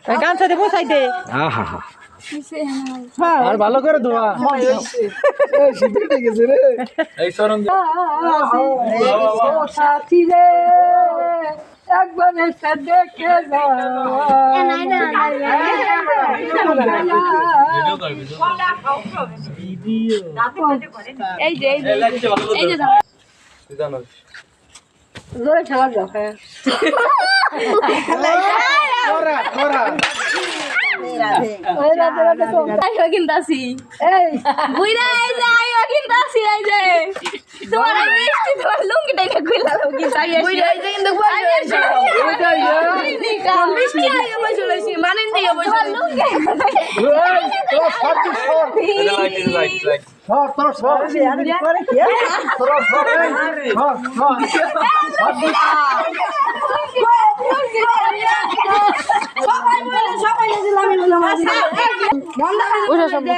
গামছা দিয়ে বসাই দে। আহা আর ভালো করে ধোয়া এই শীতটা গেছে রে এই সরম সাথী রে একবার এসে দেখে যা এই যে জোরে খেলা যাও কিনতাছি এই বুইরা এই যে আইও কিনতাছি এই যে তোমার মিষ্টি তোমার লুঙ্গিটা কইলা কিনতা বুইরা এই যে কিন্তু মিষ্টি আইও বসে মানেন দিও বসে লুঙ্গি সবাই